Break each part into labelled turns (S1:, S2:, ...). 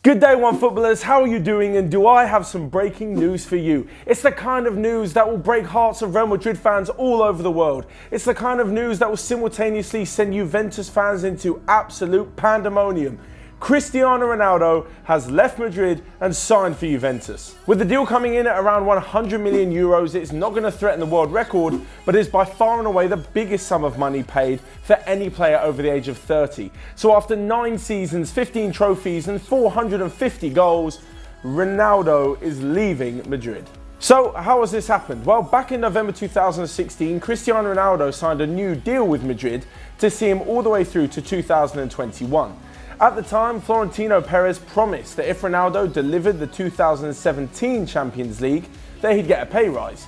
S1: Good day, One Footballers. How are you doing? And do I have some breaking news for you? It's the kind of news that will break hearts of Real Madrid fans all over the world. It's the kind of news that will simultaneously send Juventus fans into absolute pandemonium. Cristiano Ronaldo has left Madrid and signed for Juventus. With the deal coming in at around 100 million euros, it's not going to threaten the world record, but is by far and away the biggest sum of money paid for any player over the age of 30. So after 9 seasons, 15 trophies and 450 goals, Ronaldo is leaving Madrid. So how has this happened? Well, back in November 2016, Cristiano Ronaldo signed a new deal with Madrid to see him all the way through to 2021. At the time, Florentino Pérez promised that if Ronaldo delivered the 2017 Champions League, that he'd get a pay rise.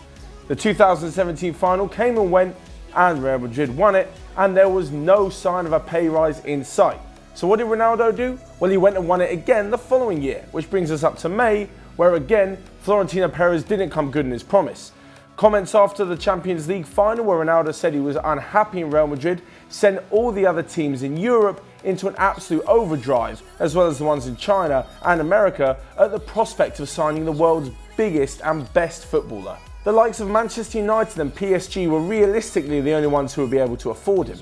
S1: The 2017 final came and went, and Real Madrid won it, and there was no sign of a pay rise in sight. So what did Ronaldo do? Well, he went and won it again the following year, which brings us up to May, where again, Florentino Pérez didn't come good in his promise. Comments after the Champions League final, where Ronaldo said he was unhappy in Real Madrid, sent all the other teams in Europe into an absolute overdrive, as well as the ones in China and America, at the prospect of signing the world's biggest and best footballer. The likes of Manchester United and PSG were realistically the only ones who would be able to afford him.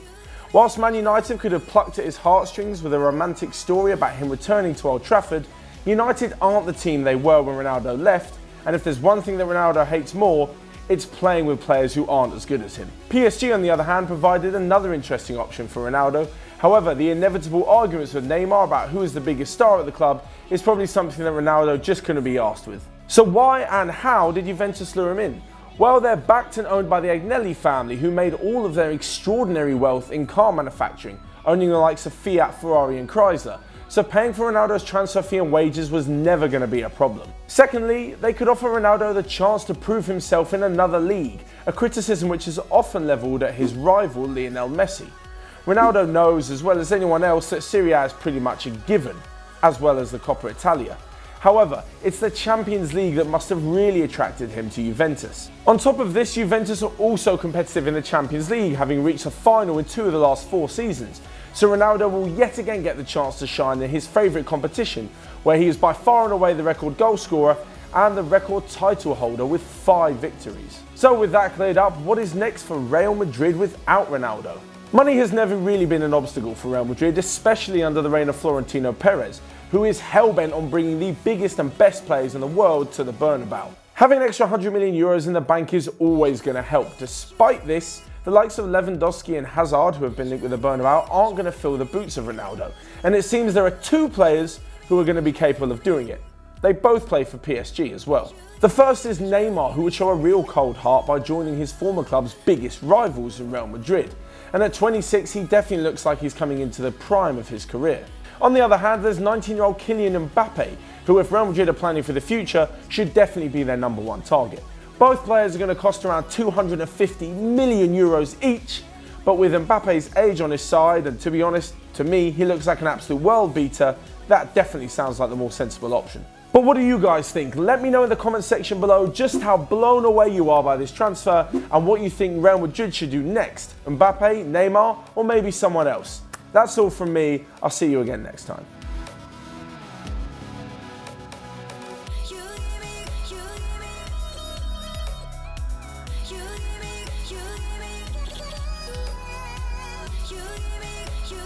S1: Whilst Man United could have plucked at his heartstrings with a romantic story about him returning to Old Trafford, United aren't the team they were when Ronaldo left, and if there's one thing that Ronaldo hates more, it's playing with players who aren't as good as him. PSG, on the other hand, provided another interesting option for Ronaldo. However, the inevitable arguments with Neymar about who is the biggest star at the club is probably something that Ronaldo just couldn't be asked with. So why and how did Juventus lure him in? Well, they're backed and owned by the Agnelli family, who made all of their extraordinary wealth in car manufacturing, owning the likes of Fiat, Ferrari and Chrysler. So paying for Ronaldo's transfer fee and wages was never going to be a problem. Secondly, they could offer Ronaldo the chance to prove himself in another league, a criticism which is often levelled at his rival Lionel Messi. Ronaldo knows as well as anyone else that Serie A is pretty much a given, as well as the Coppa Italia. However, it's the Champions League that must have really attracted him to Juventus. On top of this, Juventus are also competitive in the Champions League, having reached a final in 2 of the last 4 seasons. So Ronaldo will yet again get the chance to shine in his favourite competition, where he is by far and away the record goalscorer and the record title holder with 5 victories. So with that cleared up, what is next for Real Madrid without Ronaldo? Money has never really been an obstacle for Real Madrid, especially under the reign of Florentino Pérez, who is hell-bent on bringing the biggest and best players in the world to the Bernabeu. Having an extra 100 million euros in the bank is always going to help. Despite this, the likes of Lewandowski and Hazard, who have been linked with the Bernabeu, aren't going to fill the boots of Ronaldo. And it seems there are 2 players who are going to be capable of doing it. They both play for PSG as well. The first is Neymar, who would show a real cold heart by joining his former club's biggest rivals in Real Madrid. And at 26, he definitely looks like he's coming into the prime of his career. On the other hand, there's 19-year-old Kylian Mbappe, who, if Real Madrid are planning for the future, should definitely be their #1 target. Both players are going to cost around 250 million euros each, but with Mbappe's age on his side, and to be honest, to me, he looks like an absolute world beater, that definitely sounds like the more sensible option. But what do you guys think? Let me know in the comment section below just how blown away you are by this transfer and what you think Real Madrid should do next. Mbappe, Neymar, or maybe someone else. That's all from me. I'll see you again next time.
S2: You